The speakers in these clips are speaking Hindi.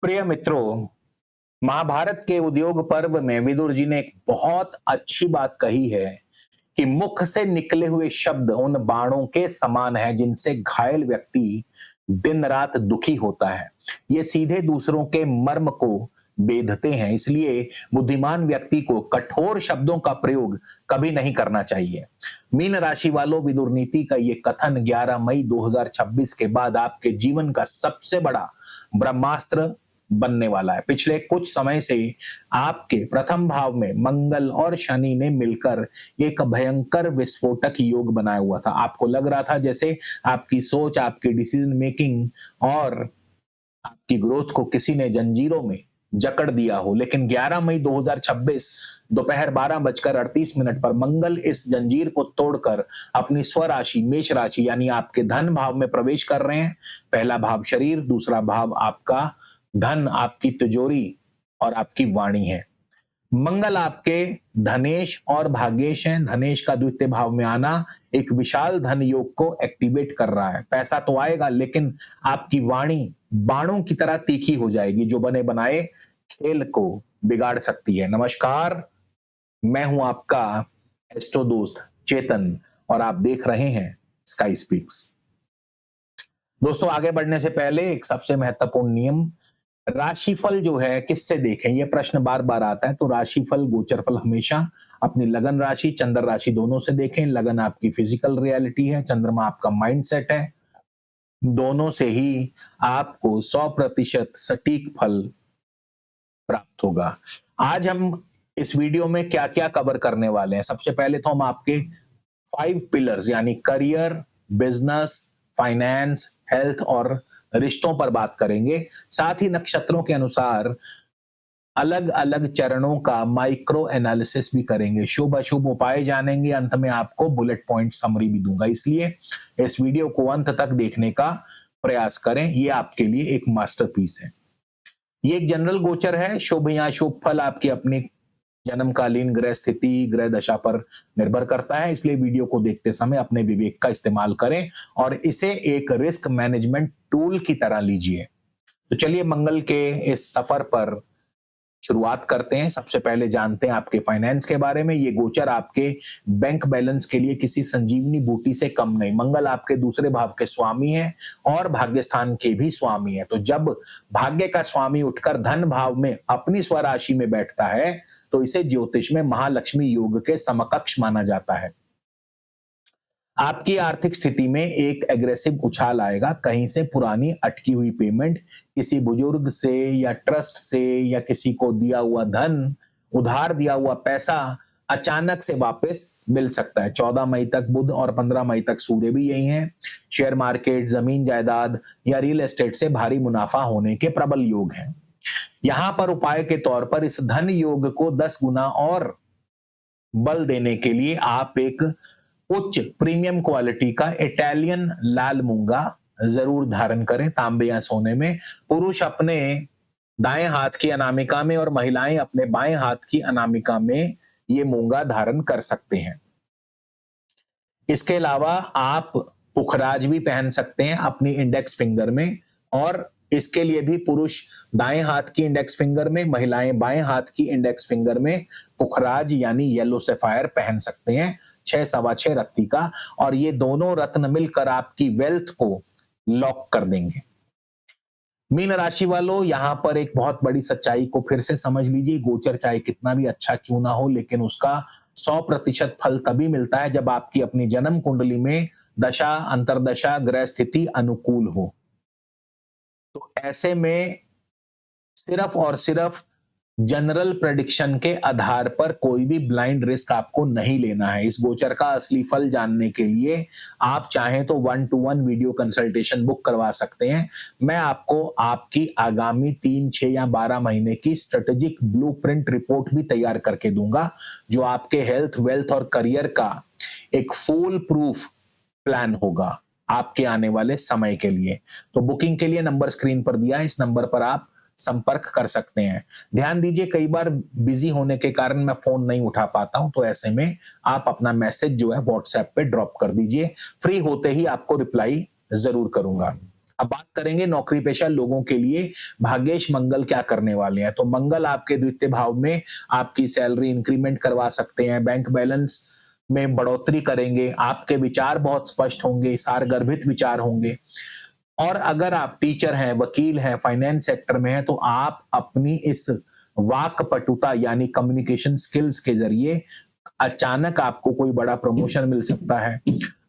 प्रिय मित्रों, महाभारत के उद्योग पर्व में विदुर जी ने एक बहुत अच्छी बात कही है कि मुख से निकले हुए शब्द उन बाणों के समान है जिनसे घायल व्यक्ति दिन रात दुखी होता है। ये सीधे दूसरों के मर्म को बेधते हैं, इसलिए बुद्धिमान व्यक्ति को कठोर शब्दों का प्रयोग कभी नहीं करना चाहिए। मीन राशि वालों, विदुर नीति का ये कथन 11 मई 2026 के बाद आपके जीवन का सबसे बड़ा ब्रह्मास्त्र बनने वाला है। पिछले कुछ समय से आपके प्रथम भाव में मंगल और शनि ने मिलकर एक भयंकर विस्फोटक योग बनाया हुआ था। आपको लग रहा था जैसे आपकी सोच, आपकी डिसीजन मेकिंग और आपकी ग्रोथ को किसी ने जंजीरों में जकड़ दिया हो। लेकिन 11 मई 2026 दोपहर 12:38 पर मंगल इस जंजीर को तोड़कर अपनी स्वराशि मेष राशि यानी आपके धन भाव में प्रवेश कर रहे हैं। पहला भाव शरीर, दूसरा भाव आपका धन, आपकी तिजोरी और आपकी वाणी है। मंगल आपके धनेश और भाग्येश हैं। धनेश का द्वितीय भाव में आना एक विशाल धन योग को एक्टिवेट कर रहा है। पैसा तो आएगा, लेकिन आपकी वाणी बाणों की तरह तीखी हो जाएगी जो बने बनाए खेल को बिगाड़ सकती है। नमस्कार, मैं हूं आपका एस्ट्रो दोस्त चेतन और आप देख रहे हैं स्काई स्पीक्स। दोस्तों, आगे बढ़ने से पहले एक सबसे महत्वपूर्ण नियम, राशिफल जो है किससे देखें, यह प्रश्न बार बार आता है। तो राशिफल, गोचरफल हमेशा अपनी लगन राशि, चंद्र राशि दोनों से देखें। लगन आपकी फिजिकल रियलिटी है, चंद्रमा आपका माइंडसेट है। दोनों से ही आपको 100% सटीक फल प्राप्त होगा। आज हम इस वीडियो में क्या क्या कवर करने वाले हैं। सबसे पहले तो हम आपके 5 पिलर्स यानी करियर, बिजनेस, फाइनेंस, हेल्थ और रिश्तों पर बात करेंगे। साथ ही नक्षत्रों के अनुसार अलग अलग चरणों का माइक्रो एनालिसिस भी करेंगे। शुभ अशुभ उपाय जानेंगे। अंत में आपको बुलेट पॉइंट समरी भी दूंगा, इसलिए इस वीडियो को अंत तक देखने का प्रयास करें। ये आपके लिए एक मास्टरपीस है। ये एक जनरल गोचर है। शुभ या शुभ फल आपकी अपनी जन्मकालीन ग्रह स्थिति, ग्रह दशा पर निर्भर करता है, इसलिए वीडियो को देखते समय अपने विवेक का इस्तेमाल करें और इसे एक रिस्क मैनेजमेंट टूल की तरह लीजिए। तो चलिए मंगल के इस सफर पर शुरुआत करते हैं। सबसे पहले जानते हैं आपके फाइनेंस के बारे में। ये गोचर आपके बैंक बैलेंस के लिए किसी संजीवनी बूटी से कम नहीं। मंगल आपके दूसरे भाव के स्वामी है और भाग्य स्थान के भी स्वामी है। तो जब भाग्य का स्वामी उठकर धन भाव में अपनी स्वराशि में बैठता है तो इसे ज्योतिष में महालक्ष्मी योग के समकक्ष माना जाता है। आपकी आर्थिक स्थिति में एक एग्रेसिव उछाल आएगा। कहीं से पुरानी अटकी हुई पेमेंट, किसी बुजुर्ग से या ट्रस्ट से या किसी को दिया हुआ धन, उधार दिया हुआ पैसा अचानक से वापस मिल सकता है। 14 मई तक बुध और 15 मई तक सूर्य भी यही हैं। शेयर मार्केट, जमीन जायदाद या रियल एस्टेट से भारी मुनाफा होने के प्रबल योग हैं। यहां पर उपाय के तौर पर इस धन योग को 10 गुना और बल देने के लिए आप एक उच्च प्रीमियम क्वालिटी का इटालियन लाल मूंगा जरूर धारण करें, तांबे या सोने में। पुरुष अपने दाएं हाथ की अनामिका में और महिलाएं अपने बाएं हाथ की अनामिका में ये मूंगा धारण कर सकते हैं। इसके अलावा आप पुखराज भी पहन सकते हैं अपनी इंडेक्स फिंगर में, और इसके लिए भी पुरुष दाएं हाथ की इंडेक्स फिंगर में, महिलाएं बाएं हाथ की इंडेक्स फिंगर में पुखराज यानी येलो सफायर पहन सकते हैं, 6 सवा 6 रत्ती का। और ये दोनों रत्न मिलकर आपकी वेल्थ को लॉक कर देंगे। मीन राशि वालों, यहां पर एक बहुत बड़ी सच्चाई को फिर से समझ लीजिए। गोचर चाहे कितना भी अच्छा क्यों ना हो, लेकिन उसका 100% फल तभी मिलता है जब आपकी अपनी जन्म कुंडली में दशा, अंतरदशा, ग्रह स्थिति अनुकूल हो। तो ऐसे में सिर्फ और सिर्फ जनरल प्रेडिक्शन के आधार पर कोई भी ब्लाइंड रिस्क आपको नहीं लेना है। इस गोचर का असली फल जानने के लिए आप चाहें तो 1-to-1 वीडियो कंसल्टेशन बुक करवा सकते हैं। मैं आपको आपकी आगामी 3, 6 या 12 महीने की स्ट्रेटेजिक ब्लूप्रिंट रिपोर्ट भी तैयार करके दूंगा, जो आपके हेल्थ, वेल्थ और करियर का एक फुल प्रूफ प्लान होगा आपके आने वाले समय के लिए। तो बुकिंग के लिए नंबर स्क्रीन पर दिया है, इस नंबर पर आप संपर्क कर सकते हैं। ध्यान दीजिए, कई बार बिजी होने के कारण मैं फोन नहीं उठा पाता हूं, तो ऐसे में आप अपना मैसेज जो है व्हाट्सएप पे ड्रॉप कर दीजिए। फ्री होते ही आपको रिप्लाई जरूर करूंगा। अब बात करेंगे नौकरी पेशा लोगों के लिए भाग्येश मंगल क्या करने वाले हैं। तो मंगल आपके द्वितीय भाव में आपकी सैलरी इंक्रीमेंट करवा सकते हैं, बैंक बैलेंस में बढ़ोतरी करेंगे, आपके विचार बहुत स्पष्ट होंगे, सारगर्भित विचार होंगे। और अगर आप टीचर हैं, वकील हैं, फाइनेंस सेक्टर में हैं, तो आप अपनी इस वाक पटुता यानी कम्युनिकेशन स्किल्स के जरिए अचानक आपको कोई बड़ा प्रमोशन मिल सकता है।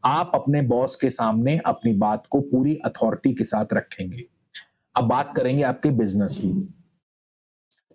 आप अपने बॉस के सामने अपनी बात को पूरी अथॉरिटी के साथ रखेंगे। अब बात करेंगे आपके बिजनेस की।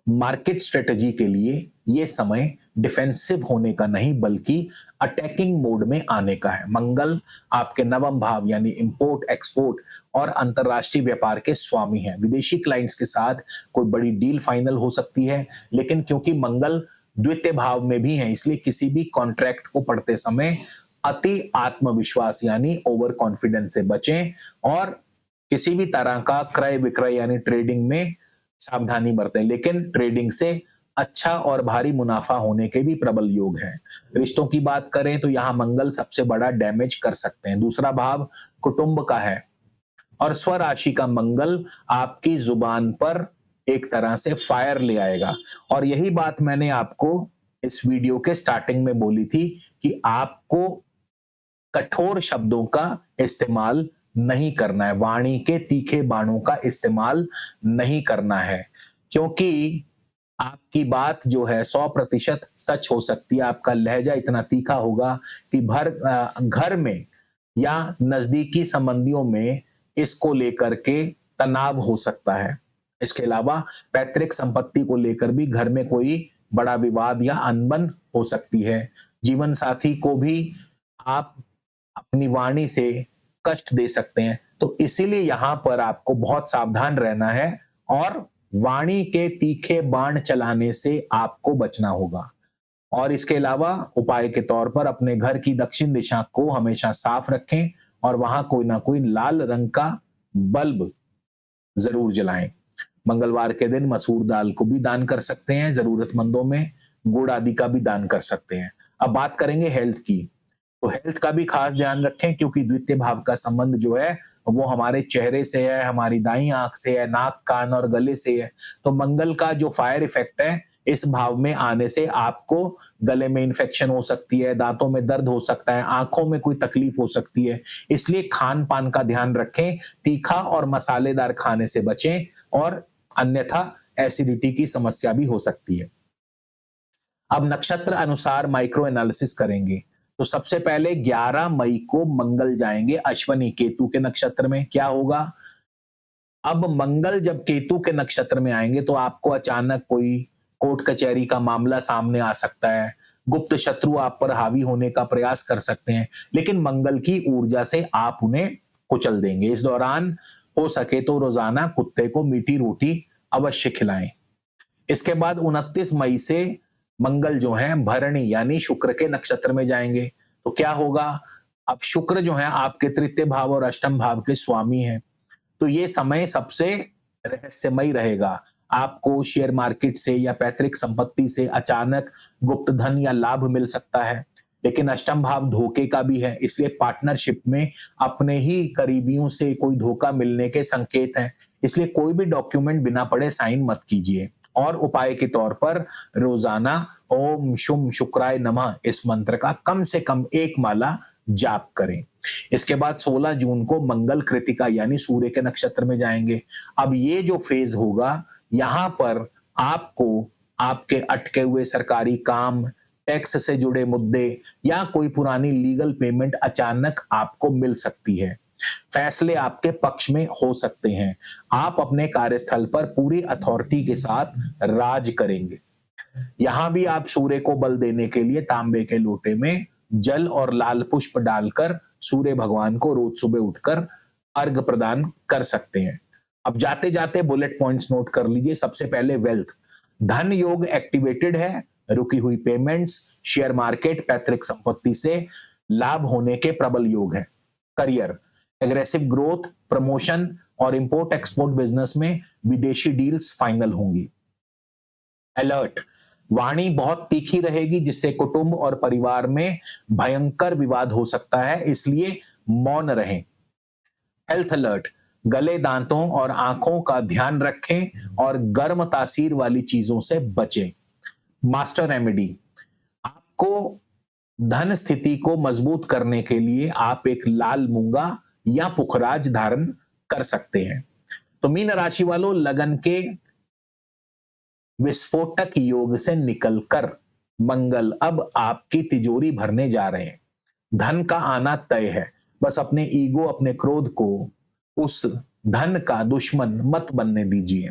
मार्केट स्ट्रेटजी के लिए ये समय डिफेंसिव होने का नहीं बल्कि अटैकिंग मोड में आने का है। मंगल आपके नवम भाव यानी इंपोर्ट एक्सपोर्ट और अंतरराष्ट्रीय व्यापार के स्वामी हैं। विदेशी क्लाइंट्स के साथ कोई बड़ी डील फाइनल हो सकती है, लेकिन क्योंकि मंगल द्वितीय भाव में भी है इसलिए किसी भी कॉन्ट्रैक्ट को पढ़ते समय अति आत्मविश्वास यानी ओवर कॉन्फिडेंस से बचें और किसी भी तरह का क्रय विक्रय यानी ट्रेडिंग में सावधानी बरतें। लेकिन ट्रेडिंग से अच्छा और भारी मुनाफा होने के भी प्रबल योग हैं। रिश्तों की बात करें तो यहाँ मंगल सबसे बड़ा डैमेज कर सकते हैं। दूसरा भाव कुटुंब का है और स्वराशि का मंगल आपकी जुबान पर एक तरह से फायर ले आएगा। और यही बात मैंने आपको इस वीडियो के स्टार्टिंग में बोली थी कि आपको कठोर शब्दों का इस्तेमाल नहीं करना है, वाणी के तीखे बाणों का इस्तेमाल नहीं करना है, क्योंकि आपकी बात जो है 100% सच हो सकती है। आपका लहजा इतना तीखा होगा कि घर में या नजदीकी संबंधियों में इसको लेकर के तनाव हो सकता है। इसके अलावा पैतृक संपत्ति को लेकर भी घर में कोई बड़ा विवाद या अनबन हो सकती है। जीवन साथी को भी आप अपनी वाणी से कष्ट दे सकते हैं। तो इसीलिए यहां पर आपको बहुत सावधान रहना है और वाणी के तीखे बाण चलाने से आपको बचना होगा। और इसके अलावा उपाय के तौर पर अपने घर की दक्षिण दिशा को हमेशा साफ रखें और वहां कोई ना कोई लाल रंग का बल्ब जरूर जलाएं। मंगलवार के दिन मसूर दाल को भी दान कर सकते हैं, जरूरतमंदों में गुड़ आदि का भी दान कर सकते हैं। अब बात करेंगे हेल्थ की। तो हेल्थ का भी खास ध्यान रखें क्योंकि द्वितीय भाव का संबंध जो है वो हमारे चेहरे से है, हमारी दाईं आंख से है, नाक कान और गले से है। तो मंगल का जो फायर इफेक्ट है इस भाव में आने से आपको गले में इंफेक्शन हो सकती है, दांतों में दर्द हो सकता है, आंखों में कोई तकलीफ हो सकती है। इसलिए खान पान का ध्यान रखें, तीखा और मसालेदार खाने से बचें और अन्यथा एसिडिटी की समस्या भी हो सकती है। अब नक्षत्र अनुसार माइक्रो एनालिसिस करेंगे। तो सबसे पहले 11 मई को मंगल जाएंगे अश्विनी केतु के नक्षत्र में। क्या होगा? अब मंगल जब केतु के नक्षत्र में आएंगे तो आपको अचानक कोई कोर्ट कचहरी का मामला सामने आ सकता है, गुप्त शत्रु आप पर हावी होने का प्रयास कर सकते हैं, लेकिन मंगल की ऊर्जा से आप उन्हें कुचल देंगे। इस दौरान हो सके तो रोजाना कुत्ते को मीठी रोटी अवश्य खिलाएं। इसके बाद 29 मई से मंगल जो है भरणी यानी शुक्र के नक्षत्र में जाएंगे। तो क्या होगा? अब शुक्र जो है आपके तृतीय भाव और अष्टम भाव के स्वामी हैं। तो ये समय सबसे रहस्यमय रहेगा। आपको शेयर मार्केट से या पैतृक संपत्ति से अचानक गुप्त धन या लाभ मिल सकता है, लेकिन अष्टम भाव धोखे का भी है, इसलिए पार्टनरशिप में अपने ही करीबियों से कोई धोखा मिलने के संकेत हैं। इसलिए कोई भी डॉक्यूमेंट बिना पढ़े साइन मत कीजिए। और उपाय के तौर पर रोजाना ओम शुम शुक्राय नमः इस मंत्र का कम से कम एक माला जाप करें। इसके बाद 16 जून को मंगल कृतिका यानी सूर्य के नक्षत्र में जाएंगे। अब ये जो फेज होगा यहां पर आपको आपके अटके हुए सरकारी काम, टैक्स से जुड़े मुद्दे या कोई पुरानी लीगल पेमेंट अचानक आपको मिल सकती है। फैसले आपके पक्ष में हो सकते हैं। आप अपने कार्यस्थल पर पूरी अथॉरिटी के साथ राज करेंगे। यहां भी आप सूर्य को बल देने के लिए तांबे के लोटे में जल और लाल पुष्प डालकर सूर्य भगवान को रोज सुबह उठकर अर्घ प्रदान कर सकते हैं। अब जाते जाते बुलेट पॉइंट्स नोट कर लीजिए। सबसे पहले वेल्थ, धन योग एक्टिवेटेड है, रुकी हुई पेमेंट्स, शेयर मार्केट, पैतृक संपत्ति से लाभ होने के प्रबल योग है। करियर, एग्रेसिव ग्रोथ, प्रमोशन और इंपोर्ट एक्सपोर्ट बिजनेस में विदेशी डील्स फाइनल होंगी। अलर्ट, वाणी बहुत तीखी रहेगी जिससे कुटुंब और परिवार में भयंकर विवाद हो सकता है, इसलिए मौन रहें। हेल्थ अलर्ट, गले, दांतों और आंखों का ध्यान रखें और गर्म तासीर वाली चीजों से बचें। मास्टर रेमेडी, आपको धन स्थिति को मजबूत करने के लिए आप एक लाल मूंगा या पुखराज धारण कर सकते हैं। तो मीन राशि वालों, लगन के विस्फोटक योग से निकलकर मंगल अब आपकी तिजोरी भरने जा रहे हैं। धन का आना तय है। बस अपने ईगो, अपने क्रोध को उस धन का दुश्मन मत बनने दीजिए।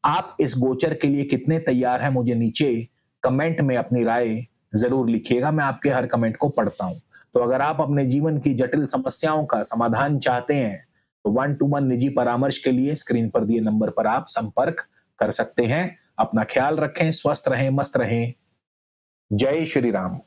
आप इस गोचर के लिए कितने तैयार हैं, मुझे नीचे कमेंट में अपनी राय जरूर लिखिएगा। मैं आपके हर कमेंट को पढ़ता हूं। तो अगर आप अपने जीवन की जटिल समस्याओं का समाधान चाहते हैं तो 1-to-1 निजी परामर्श के लिए स्क्रीन पर दिए नंबर पर आप संपर्क कर सकते हैं। अपना ख्याल रखें, स्वस्थ रहें, मस्त रहें। जय श्री राम।